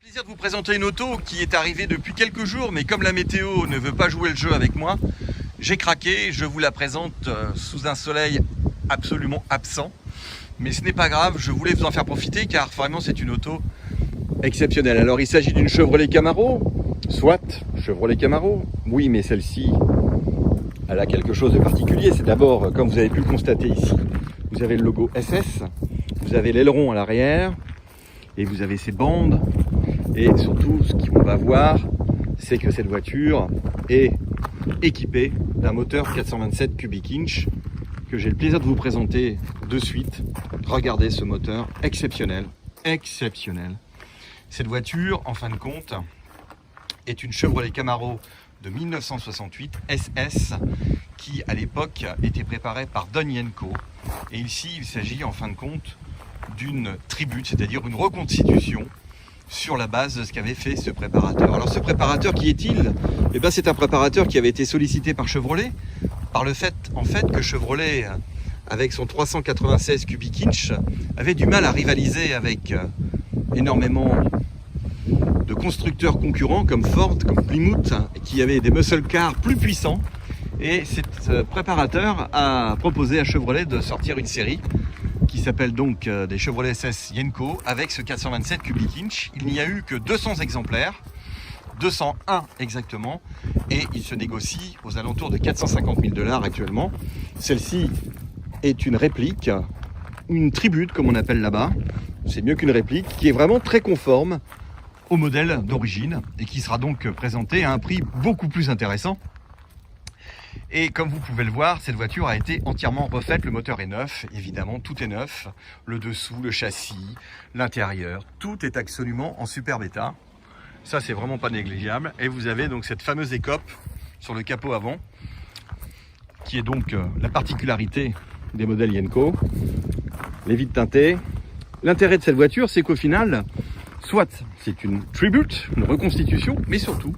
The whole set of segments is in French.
Plaisir de vous présenter une auto qui est arrivée depuis quelques jours, mais comme la météo ne veut pas jouer le jeu avec moi, j'ai craqué, je vous la présente sous un soleil absolument absent. Mais ce n'est pas grave, je voulais vous en faire profiter car vraiment c'est une auto exceptionnelle. Alors il s'agit d'une Chevrolet Camaro, soit Chevrolet Camaro, oui mais celle-ci elle a quelque chose de particulier. C'est d'abord, comme vous avez pu le constater ici, vous avez le logo SS, vous avez l'aileron à l'arrière et vous avez ces bandes. Et surtout, ce qu'on va voir, c'est que cette voiture est équipée d'un moteur 427 cubic inch que j'ai le plaisir de vous présenter de suite. Regardez ce moteur exceptionnel, exceptionnel. Cette voiture, en fin de compte, est une Chevrolet Camaro de 1968 SS qui, à l'époque, était préparée par Don Yenko. Et ici, il s'agit, en fin de compte, d'une tribute, c'est-à-dire une reconstitution sur la base de ce qu'avait fait ce préparateur. Alors ce préparateur, qui est-il? Eh bien, c'est un préparateur qui avait été sollicité par Chevrolet, par le fait, en fait, que Chevrolet, avec son 396 cubic inch, avait du mal à rivaliser avec énormément de constructeurs concurrents comme Ford, comme Plymouth, qui avaient des muscle cars plus puissants. Et ce préparateur a proposé à Chevrolet de sortir une série qui s'appelle donc des Chevrolet SS Yenko avec ce 427 cubic inch. Il n'y a eu que 200 exemplaires, 201 exactement, et il se négocie aux alentours de 450 000 $ actuellement. Celle-ci est une réplique, une tribute comme on appelle là-bas, c'est mieux qu'une réplique, qui est vraiment très conforme au modèle d'origine et qui sera donc présentée à un prix beaucoup plus intéressant. Et comme vous pouvez le voir, cette voiture a été entièrement refaite, le moteur est neuf, évidemment, tout est neuf, le dessous, le châssis, l'intérieur, tout est absolument en superbe état. Ça, c'est vraiment pas négligeable. Et vous avez donc cette fameuse écope sur le capot avant, qui est donc la particularité des modèles Yenko, les vitres teintées. L'intérêt de cette voiture, c'est qu'au final, soit c'est une tribute, une reconstitution, mais surtout,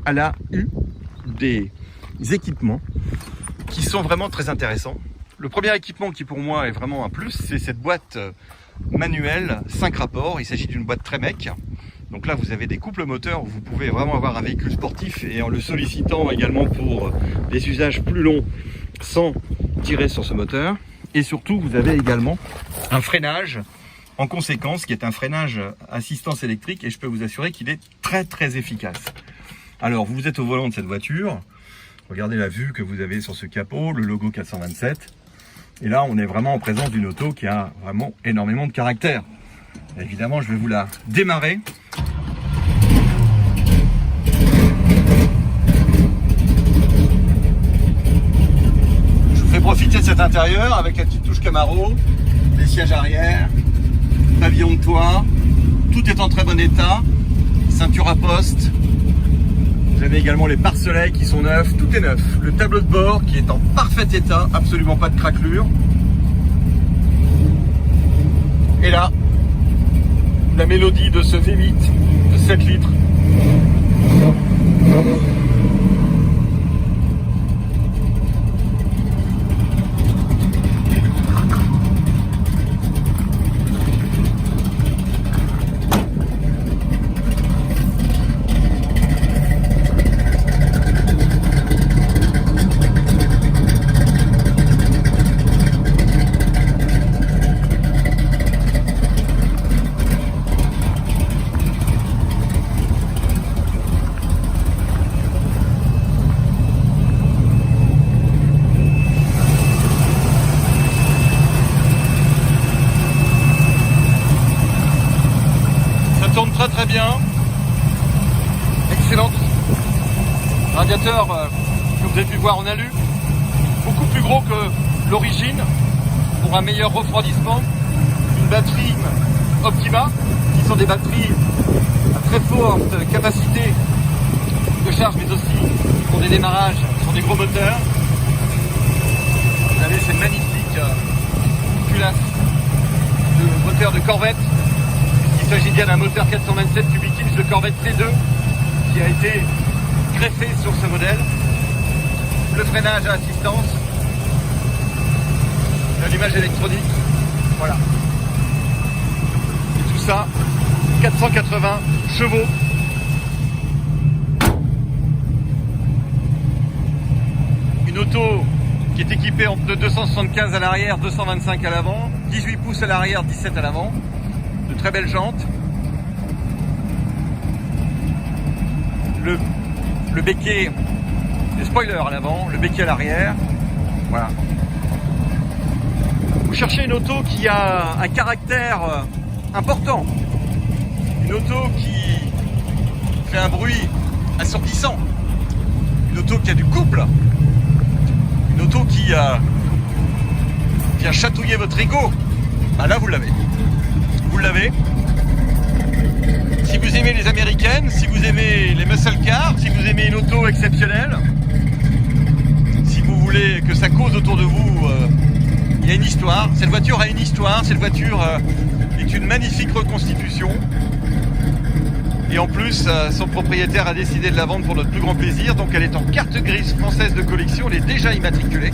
elle a eu des équipements qui sont vraiment très intéressants. Le premier équipement qui pour moi est vraiment un plus, c'est cette boîte manuelle 5 rapports. Il s'agit d'une boîte Tremec. Donc là vous avez des couples moteurs où vous pouvez vraiment avoir un véhicule sportif et en le sollicitant également pour des usages plus longs sans tirer sur ce moteur. Et surtout vous avez également un freinage en conséquence qui est un freinage assistance électrique et je peux vous assurer qu'il est très très efficace. Alors vous êtes au volant de cette voiture. Regardez la vue que vous avez sur ce capot, le logo 427. Et là, on est vraiment en présence d'une auto qui a vraiment énormément de caractère. Évidemment, je vais vous la démarrer. Je vous fais profiter de cet intérieur avec la petite touche Camaro, les sièges arrière, pavillon de toit. Tout est en très bon état. Ceinture à poste. Vous avez également les pare-soleils qui sont neufs, tout est neuf. Le tableau de bord qui est en parfait état, absolument pas de craquelure. Et là, la mélodie de ce V8 de 7 litres. Tourne très très bien, excellente. Radiateur que vous avez pu voir en alu, beaucoup plus gros que l'origine pour un meilleur refroidissement. Une batterie Optima qui sont des batteries à très forte capacité de charge mais aussi pour des démarrages sur des gros moteurs. Vous avez ces magnifiques culasses de moteur de Corvette. Il s'agit bien d'un moteur 427 cubic inch de Corvette C2 qui a été greffé sur ce modèle. Le freinage à assistance, l'allumage électronique, voilà. Et tout ça, 480 chevaux. Une auto qui est équipée de 275 à l'arrière, 225 à l'avant, 18 pouces à l'arrière, 17 à l'avant, de très belles jantes. Le béquet, le spoiler à l'avant, le béquet à l'arrière. Voilà. Vous cherchez une auto qui a un caractère important. Une auto qui fait un bruit assourdissant. Une auto qui a du couple. Une auto qui vient chatouiller votre ego. Bah là, vous l'avez. Vous l'avez. Si vous aimez les américaines, si vous aimez les muscle cars, si vous aimez une auto exceptionnelle, si vous voulez que ça cause autour de vous, il y a une histoire. Cette voiture a une histoire. Cette voiture est une magnifique reconstitution. Et en plus, son propriétaire a décidé de la vendre pour notre plus grand plaisir. Donc elle est en carte grise française de collection. Elle est déjà immatriculée.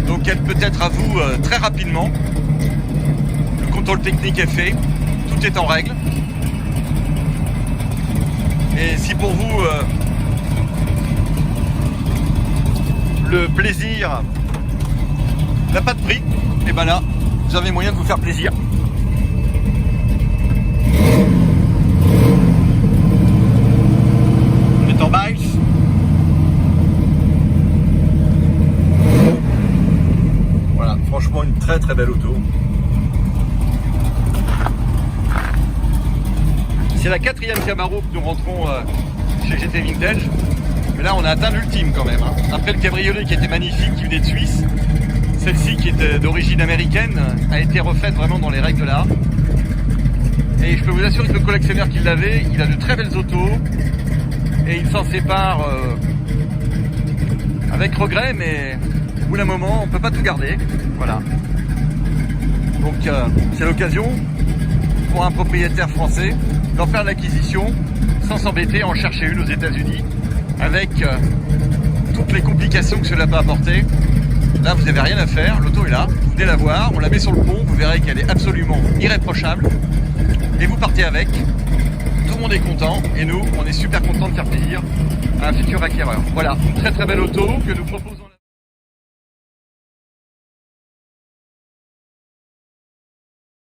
Donc elle peut être à vous très rapidement. Le contrôle technique est fait. Tout est en règle. Et si pour vous, le plaisir n'a pas de prix, et ben là, vous avez moyen de vous faire plaisir. On est en miles. Voilà, franchement une très très belle auto. C'est la 4e Camaro que nous rentrons chez GT Vintage. Mais là, on a atteint l'ultime quand même. Hein. Après le cabriolet qui était magnifique, qui venait de Suisse, celle-ci qui était d'origine américaine a été refaite vraiment dans les règles de l'art. Et je peux vous assurer que le collectionneur qui l'avait, il a de très belles autos. Et il s'en sépare avec regret, mais au bout d'un moment, on ne peut pas tout garder. Voilà. Donc, c'est l'occasion pour un propriétaire français d'en faire l'acquisition sans s'embêter à en chercher une aux États-Unis avec toutes les complications que cela peut apporter. Là, vous n'avez rien à faire, l'auto est là, vous venez la voir, on la met sur le pont, vous verrez qu'elle est absolument irréprochable et vous partez avec. Tout le monde est content et nous, on est super content de faire plaisir à un futur acquéreur. Voilà, une très très belle auto que nous proposons.